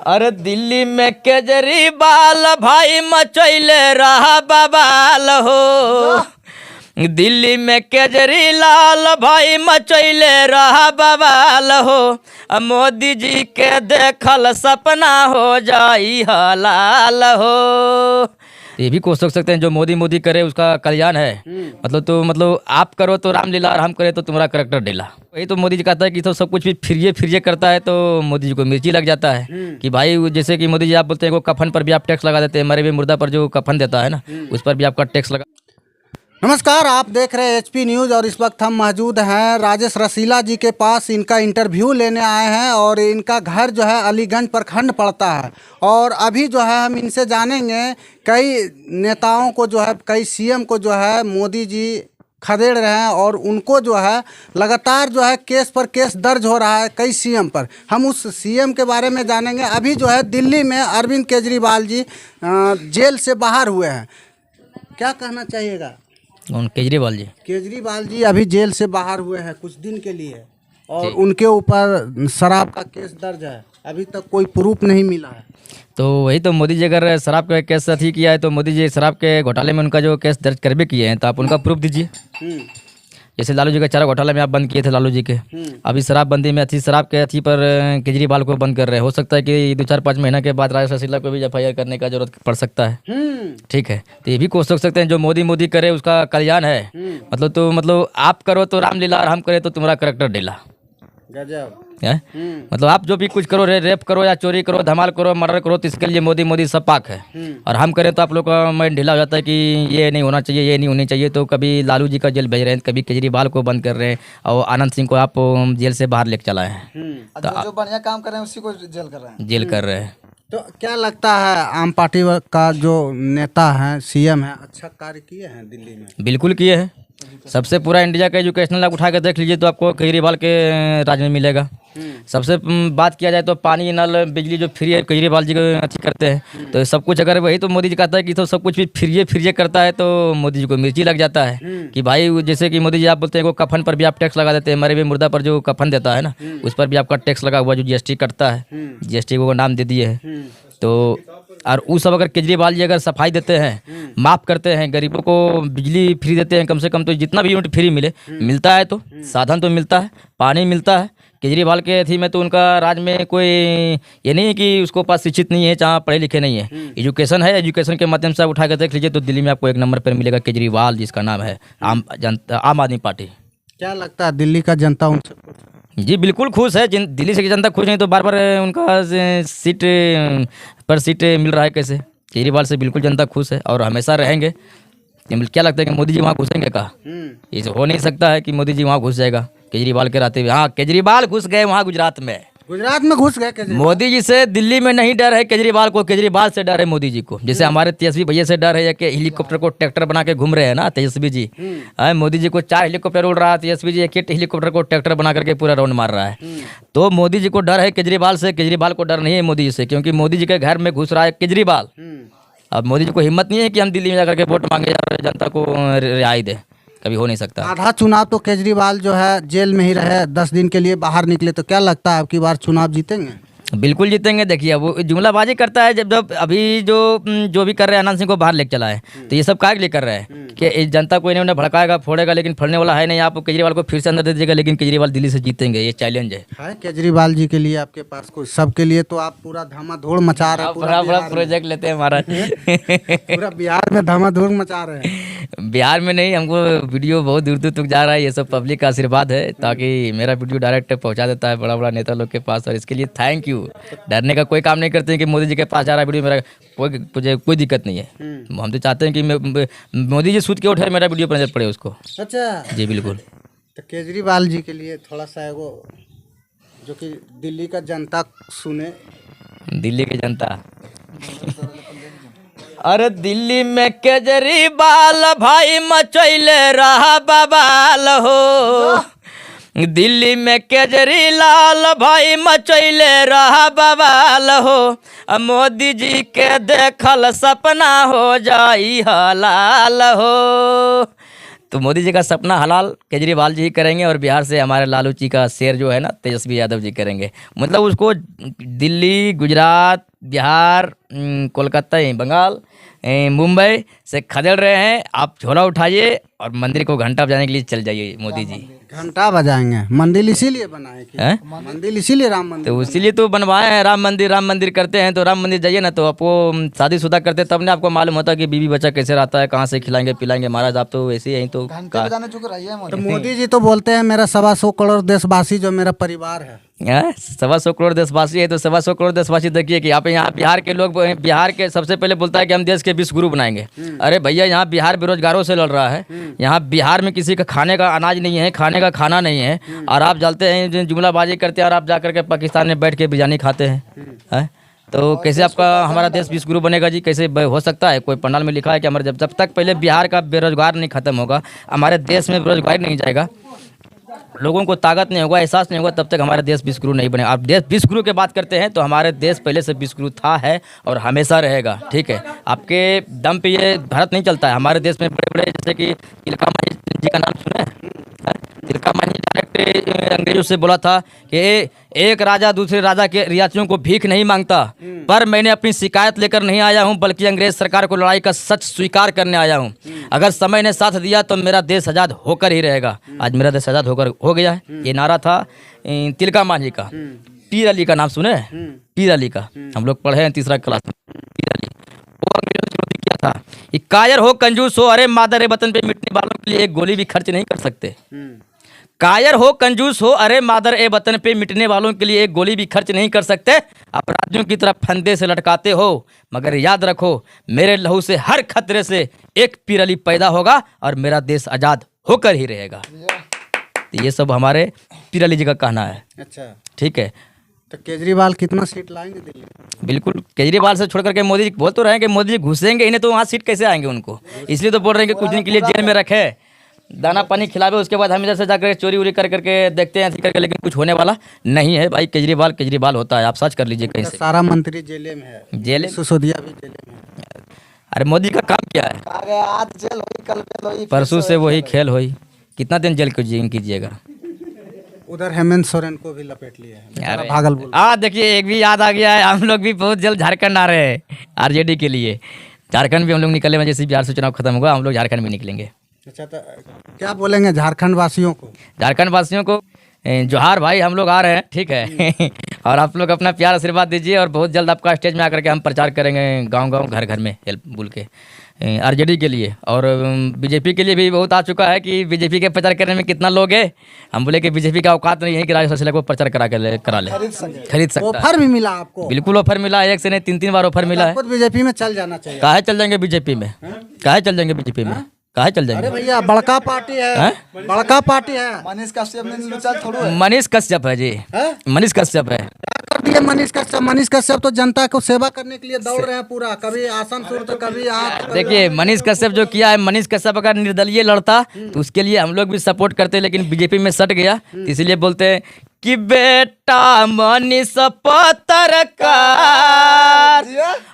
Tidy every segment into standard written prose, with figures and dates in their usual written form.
अरे दिल्ली में केजरीवाल भाई मचैले रहा बवाल हो। दिल्ली में केजरीवाल भाई मचैले रहा बवाल हो। अब मोदी जी के देखल सपना हो जाई हलाल हो। ये भी कोशिश सकते हैं जो मोदी मोदी करे उसका कल्याण है। मतलब आप करो तो रामलीला और हम करे तो तुम्हारा करेक्टर ढीला। वही तो मोदी जी कहता है कि तो सब कुछ भी फ्री करता है तो मोदी जी को मिर्ची लग जाता है कि भाई जैसे कि मोदी जी आप बोलते हैं वो कफन पर भी आप टैक्स लगा देते हैं, मरे हुए मुर्दा पर जो कफन देता है ना उस पर भी आपका टैक्स लगा। नमस्कार, आप देख रहे हैं एचपी न्यूज़ और इस वक्त हम मौजूद हैं राजेश रसीला जी के पास। इनका इंटरव्यू लेने आए हैं और इनका घर जो है अलीगंज प्रखंड पड़ता है। और अभी जो है हम इनसे जानेंगे कई नेताओं को जो है, कई सीएम को जो है मोदी जी खदेड़ रहे हैं और उनको जो है लगातार जो है केस पर केस दर्ज हो रहा है कई सीएम पर। हम उस सीएम के बारे में जानेंगे। अभी जो है दिल्ली में अरविंद केजरीवाल जी जेल से बाहर हुए हैं। क्या कहना चाहिएगा? केजरीवाल जी अभी जेल से बाहर हुए हैं कुछ दिन के लिए और उनके ऊपर शराब का केस दर्ज है। अभी तक कोई प्रूफ नहीं मिला है। तो वही तो मोदी जी अगर शराब का केस अथी किया है तो मोदी जी शराब के घोटाले में उनका जो केस दर्ज करबे किए हैं तो आप उनका प्रूफ दीजिए। जैसे लालू जी का चारा घोटाला में आप बंद किए थे लालू जी के, अभी शराबबंदी में शराब के अथी पर केजरीवाल को बंद कर रहे हैं। हो सकता है कि 2-4-5 महीने के बाद राजेश रसीला को भी एफआईआर करने का जरूरत पड़ सकता है। ठीक है, तो ये भी कोशिश सकते हैं जो मोदी मोदी करे उसका कल्याण है। मतलब आप करो तो रामलीला और हम करे तो तुम्हारा करेक्टर ढीला। गजब है मतलब आप जो भी कुछ करो, रेप करो या चोरी करो, धमाल करो, मर्डर करो, तो इसके लिए मोदी मोदी सब पाक है। और हम करें तो आप लोग का माइंड ढीला हो जाता है कि ये नहीं होना चाहिए, ये नहीं होनी चाहिए। तो कभी लालू जी का जेल भेज रहे हैं, कभी केजरीवाल को बंद कर रहे हैं और आनंद सिंह को आप जेल से बाहर लेकर चलाए हैं। तो जो बढ़िया काम कर रहे हैं उसी को जेल कर रहे हैं। तो क्या लगता है आम पार्टी का जो नेता है, सीएम है, अच्छा कार्य किए हैं दिल्ली में? बिल्कुल किए हैं। सबसे पूरा इंडिया का एजुकेशनल आप उठा के देख लीजिए तो आपको केजरीवाल के राज में मिलेगा। सबसे बात किया जाए तो पानी, नल, बिजली जो फ्री है केजरीवाल जी को अच्छी करते हैं। तो सब कुछ अगर वही तो मोदी जी कहता है कि तो सब कुछ भी फ्री करता है तो मोदी जी को मिर्ची लग जाता है कि भाई जैसे कि मोदी जी आप बोलते हैं वो कफन पर भी आप टैक्स लगा देते हैं, मरे हुए मुर्दा पर जो कफन देता है ना उस पर भी आपका टैक्स लगा हुआ जो जीएसटी कटता है, जीएसटी को नाम दे दिए है। तो और वो सब अगर केजरीवाल जी अगर सफाई देते हैं, माफ़ करते हैं, गरीबों को बिजली फ्री देते हैं, कम से कम तो जितना भी यूनिट फ्री मिलता है तो साधन तो मिलता है, पानी मिलता है। केजरीवाल के थी में तो उनका राज में कोई ये नहीं है कि उसको पास शिक्षित नहीं है, चाहे पढ़े लिखे नहीं है, एजुकेशन है। एजुकेशन के माध्यम से आप उठा कर देख लीजिए तो दिल्ली में आपको 1 नंबर पर मिलेगा केजरीवाल जिसका नाम है आम आदमी पार्टी। क्या लगता है दिल्ली का जनता उनसे? जी बिल्कुल खुश है। दिल्ली से जनता खुश नहीं तो बार बार उनका सीट मिल रहा है कैसे? केजरीवाल से बिल्कुल जनता खुश है और हमेशा रहेंगे। क्या लगता है कि मोदी जी वहाँ घुसेंगे? कहा ये हो नहीं सकता है कि मोदी जी वहाँ घुस जाएगा केजरीवाल के रहते हुए। हाँ, केजरीवाल घुस गए वहाँ गुजरात में घुस गए। मोदी जी से दिल्ली में नहीं डर है केजरीवाल को, केजरीवाल से डर है मोदी जी को। जैसे हमारे तेजस्वी भैया से डर है कि हेलीकॉप्टर को ट्रैक्टर बना के घूम रहे हैं ना तेजस्वी जी। मोदी जी को 4 हेलीकॉप्टर उड़ रहा है, तेजस्वी जी 1 हेलीकॉप्टर को ट्रैक्टर बना करके पूरा राउंड मार रहा है। तो मोदी जी को डर है केजरीवाल से, केजरीवाल को डर नहीं है मोदी जी से, क्योंकि मोदी जी के घर में घुस रहा है केजरीवाल। अब मोदी जी को हिम्मत नहीं है कि हम दिल्ली में जाकर के वोट मांगे और जनता को रिहाई दे, कभी हो नहीं सकता। आधा चुनाव तो केजरीवाल जो है जेल में ही रहे, 10 दिन के लिए बाहर निकले। तो क्या लगता है आपकी बार चुनाव जीतेंगे? बिल्कुल जीतेंगे। देखिए वो जुमलाबाजी करता है जब अभी जो भी कर रहे हैं आनंद सिंह को बाहर लेकर चला है तो ये सब काहे के लिए कर रहे हैं कि जनता को इन्हें भड़काएगा, फोड़ेगा, लेकिन फड़ने वाला है नहीं। आप केजरीवाल को फिर से अंदर दे दीजिएगा लेकिन केजरीवाल दिल्ली से जीतेंगे, ये चैलेंज है केजरीवाल जी के लिए आपके पास कुछ? सबके लिए तो आप पूरा धामाधूड़ मचा रहे हैं। बड़ा प्रोजेक्ट लेते हैं हमारा पूरा बिहार में धामाधूड़ मचा रहे हैं। बिहार में नहीं, हमको वीडियो बहुत दूर दूर तक जा रहा है। ये सब पब्लिक का आशीर्वाद है ताकि मेरा वीडियो डायरेक्ट पहुंचा देता है बड़ा बड़ा नेता लोग के पास, और इसके लिए थैंक यू। डरने का कोई काम नहीं करते हैं कि मोदी जी के पास जा रहा है वीडियो मेरा, मुझे कोई दिक्कत नहीं है। हम तो चाहते हैं कि मोदी जी सूद के उठे मेरा वीडियो पर नजर पड़े उसको। अच्छा जी बिल्कुल। तो केजरीवाल जी के लिए थोड़ा सा वो जो कि दिल्ली का जनता सुने। दिल्ली की जनता अरे दिल्ली में केजरीवाल भाई मचैले रहा बवाल हो। दिल्ली में केजरीवाल भाई मचैले रहा बवाल हो। अब मोदी जी के देखल सपना हो जाई हलाल हो। तो मोदी जी का सपना हलाल केजरीवाल जी ही करेंगे और बिहार से हमारे लालू जी का शेर जो है ना तेजस्वी यादव जी करेंगे। मतलब उसको दिल्ली, गुजरात, बिहार, कोलकाता, बंगाल, मुंबई से खदेड़ रहे हैं। आप झोला उठाइए और मंदिर को घंटा बजाने के लिए चल जाइए मोदी जी। घंटा बजाएंगे? मंदिर इसीलिए बनाए कि हैं? मंदिर इसीलिए राम मंदिर तो इसीलिए तो बनवाए हैं राम मंदिर करते हैं। तो राम मंदिर जाइए ना, तो आपको शादीशुदा करते तब ने आपको मालूम होता है कि बीवी बच्चा कैसे रहता है, कहाँ से खिलाएंगे पिलाएंगे। महाराज आप तो वैसे ही यहीं तो तो मोदी जी तो बोलते हैं मेरा 125 करोड़ देशवासी जो मेरा परिवार है। 125 करोड़ देशवासी है तो 125 करोड़ देशवासी देखिए कि आप यहाँ बिहार के लोग, बिहार के सबसे पहले बोलता है कि हम देश के विश्व गुरु बनाएंगे। अरे भैया यहाँ बिहार बेरोजगारों से लड़ रहा है। यहाँ बिहार में किसी का खाने का अनाज नहीं है, खाने का खाना नहीं है, और आप चलते हैं जुमलाबाजी करते हैं और आप जाकर के पाकिस्तान में बैठ के बिरयानी खाते हैं। तो कैसे आपका हमारा देश विश्व गुरु बनेगा जी? कैसे हो सकता है? कोई पंडाल में लिखा है कि हमारे जब तक पहले बिहार का बेरोजगार नहीं खत्म होगा, हमारे देश में बेरोजगारी नहीं जाएगा, लोगों को ताकत नहीं होगा, एहसास नहीं होगा, तब तक हमारा देश विश्व गुरु नहीं बनेगा। आप देश विश्व गुरु की बात करते हैं तो हमारे देश पहले से विश्व गुरु था, है और हमेशा रहेगा। ठीक है, आपके दम पे ये भारत नहीं चलता है। हमारे देश में बड़े बड़े जैसे कि तिलका मांझी जी का नाम सुने हैं? तिलका मांझी डायरेक्ट अंग्रेजों से बोला था कि एक राजा दूसरे राजा के रियासतियों को भीख नहीं मांगता, पर मैंने अपनी शिकायत लेकर नहीं आया हूं, बल्कि अंग्रेज सरकार को लड़ाई का सच स्वीकार करने आया हूं। अगर समय ने साथ दिया तो मेरा देश आज़ाद होकर ही रहेगा। आज मेरा देश आज़ाद होकर हो गया है। ये नारा था तिलका मांझी का। पीर अली का नाम सुने हैं? पीर अली का हम लोग पढ़े हैं 3रा क्लास में। पीर अली वो अंग्रेजों ने चुनौती किया था कि कायर हो, कंजूस हो, अरे मादर वतन पे मिटने वालों के लिए एक गोली भी खर्च नहीं कर सकते। कायर हो, कंजूस हो, अरे मादर ए वतन पे मिटने वालों के लिए एक गोली भी खर्च नहीं कर सकते। अपराधियों की तरफ फंदे से लटकाते हो, मगर याद रखो मेरे लहू से हर खतरे से एक पीर अली पैदा होगा और मेरा देश आज़ाद होकर ही रहेगा। तो ये सब हमारे पीर अली जी का कहना है। अच्छा, ठीक है। तो केजरीवाल कितना सीट लाएंगे दिल्ली? बिल्कुल, केजरीवाल से छोड़ करके मोदी जी बोल तो रहे हैं कि मोदी जी घुसेंगे इन्हें, तो वहाँ सीट कैसे आएंगे उनको? इसलिए तो बोल रहे हैं कि कुछ दिन के लिए जेल में रखे, दाना पानी खिलावे, उसके बाद हम इधर से जाकर चोरी उरी कर करके देखते हैं ऐसे करके, लेकिन कुछ होने वाला नहीं है भाई। केजरीवाल होता है, आप सर्च कर लीजिए कहीं से। सारा मंत्री जेले में है, जेल सिसोदिया भी जेले में है। अरे मोदी का काम क्या है? आज जेल होई, कल बेल होई, परसों से वही खेल होई। कितना दिन जेल कीजिएगा? उधर हेमंत सोरेन को भी लपेट लिया है। अरे भागलपुर देखिए एक भी याद आ गया है, हम लोग भी बहुत जल्द झारखंड आ रहे हैं आरजेडी के लिए। झारखंड भी हम लोग निकले में, जैसे बिहार से चुनाव खत्म होगा हम लोग झारखंड भी निकलेंगे। अच्छा, तो क्या बोलेंगे झारखंड वासियों को? झारखंड वासियों को जोहार भाई, हम लोग आ रहे हैं। ठीक है और आप लोग अपना प्यार आशीर्वाद दीजिए और बहुत जल्द आपका स्टेज में आकर के हम प्रचार करेंगे गांव-गांव, घर-घर में हेल्प बोल के आरजेडी के लिए। और बीजेपी के लिए भी बहुत आ चुका है कि बीजेपी के प्रचार करने में कितना लोग है। हम बोले कि बीजेपी का औकात नहीं है कि राजेश रसीला को प्रचार करा ले खरीद सकता है। ऑफर भी मिला आपको? बिल्कुल ऑफर मिला है, 1 से नहीं 3 बार ऑफर मिला है। खुद बीजेपी में चल जाना चाहिए। काहे चल जाएंगे बीजेपी में? काहे चल जाएंगे बीजेपी में? काहे चल जाएंगे? अरे भैया बड़का पार्टी है, बड़का पार्टी है। मनीष कश्यप ने लुचा थोड़ो है। मनीष कश्यप है जी, मनीष कश्यप है। कर दिए मनीष कश्यप तो जनता को सेवा करने के लिए दौड़ रहे हैं पूरा, कभी आसनसोल तो कभी यहाँ। देखिए मनीष कश्यप जो किया है, मनीष कश्यप अगर निर्दलीय लड़ता तो उसके लिए हम लोग भी सपोर्ट करते, लेकिन बीजेपी में सट गया, इसलिए बोलते हैं कि बेटा मनीष पत्रकार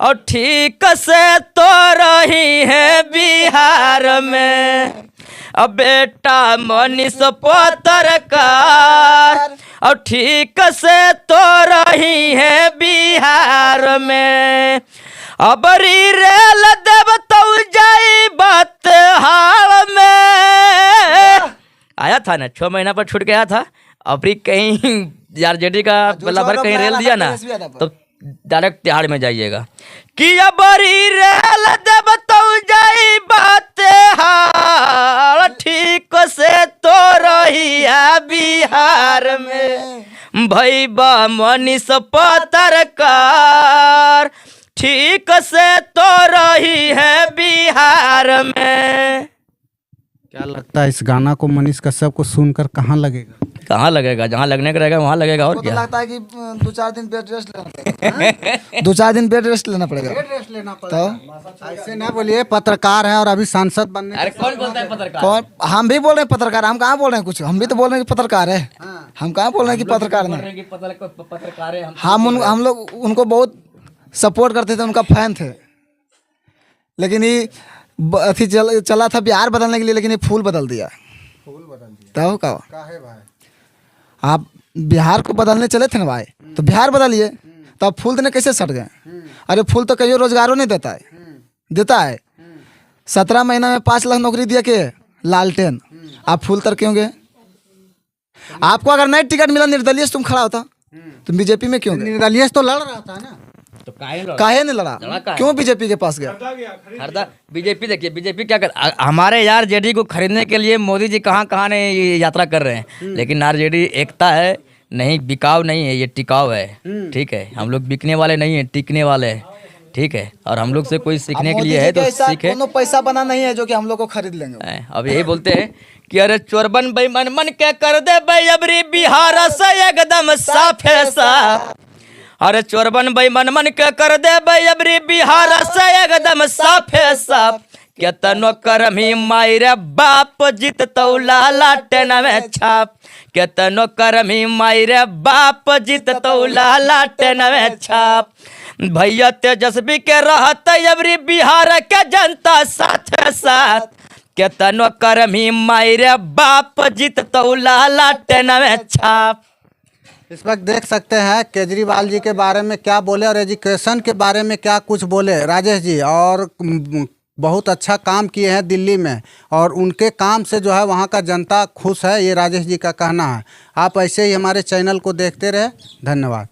और ठीक से तो रही है बिहार में। अब बेटा मनीष पत्रकार और ठीक से तो रही है बिहार में। अब रेल देव तो जाई बात हाल में। आया था ना, 6 महीना पर छूट गया था। अभी कहीं आरजेडी का बल्लाभर कहीं रेल दिया ना तो डायरेक्ट तिहाड़ में जाइएगा कि अब रेल देव तो जाई बात हाल, ठीक से तो रही है बिहार में। भैया मनीष पत्रकार ठीक से तो रही है बिहार में। क्या लगता है इस गाना को मनीष कश्यप को सुनकर कहाँ लगेगा? कहाँ लगेगा? जहाँ लगने का रहेगा वहाँ लगेगा। और क्या? तो लगता है कि 2-4 दिन बेड रेस्ट लेना पड़ेगा। 2-4 दिन बेड रेस्ट लेना पड़ेगा। तो ऐसे ना बोलिए, पत्रकार है और अभी सांसद बनने। अरे कौन बोलता है पत्रकार? कौन? हम भी बोल रहे हैं पत्रकार, हम कहाँ बोल रहे हैं कुछ, हम भी तो बोल रहे हैं कि पत्रकार है। हम कहाँ बोल रहे हैं कि पत्रकार नहीं। पत्रकार है। हम लोग उनको बहुत सपोर्ट करते थे, उनका फैन थे, लेकिन ये अथी चला था बिहार बदलने के लिए, लेकिन ये फूल बदल दिया। फूल बदल दिया तब का काहे भाई? आप बिहार को बदलने चले थे ना भाई, तो बिहार बदलिए, तो अब फूल देने कैसे सट गए? अरे फूल तो कहीं रोजगारों नहीं देता है, देता है। 17 महीना में 5 लाख नौकरी दिया के लालटेन, आप फूल तर क्यों गए? आपको अगर नहीं टिकट मिला निर्दलीय से तुम खड़ा होता, तुम बीजेपी में क्यों गए? निर्दलीय से तो लड़ रहा था ना, तो काहे लड़ा? काहे नहीं लड़ा? काहे? क्यों बीजेपी के पास गया? हरदा बीजेपी, देखिए बीजेपी क्या कर, हमारे आरजेडी को खरीदने के लिए मोदी जी कहाँ कहाँ ने ये यात्रा कर रहे हैं, लेकिन आरजेडी एकता है, नहीं बिकाऊ नहीं है, ये टिकाऊ है। ठीक है, हम लोग बिकने वाले नहीं है, टिकने वाले हैं। ठीक है, और हम लोग से कोई सीखने के लिए है तो सीखे। कोनो पैसा बना नहीं है जो कि हम लोग को खरीद लेंगे। अब यही बोलते हैं कि अरे चोरबन बेईमान मन के कर दे अबरी बिहार से एकदम साफ है साफ। अरे चोरबन बेईमान मन के कर दे अबरी बिहार से एकदम साफ है साफ। केतनो करमी मायरे बाप जीत तो लाला टेन में छाप। केतनो करमी मायरे बाप जीत तो लाला टेन में छाप। भैया तेजस्वी के रहत अबरी बिहार के जनता साथ साथ। केतनो करमी मायरे बाप जीत तो लाला टेन में छाप। इस वक्त देख सकते हैं केजरीवाल जी के बारे में क्या बोले और एजुकेशन के बारे में क्या कुछ बोले राजेश जी, और बहुत अच्छा काम किए हैं दिल्ली में, और उनके काम से जो है वहाँ का जनता खुश है, ये राजेश जी का कहना है। आप ऐसे ही हमारे चैनल को देखते रहे, धन्यवाद।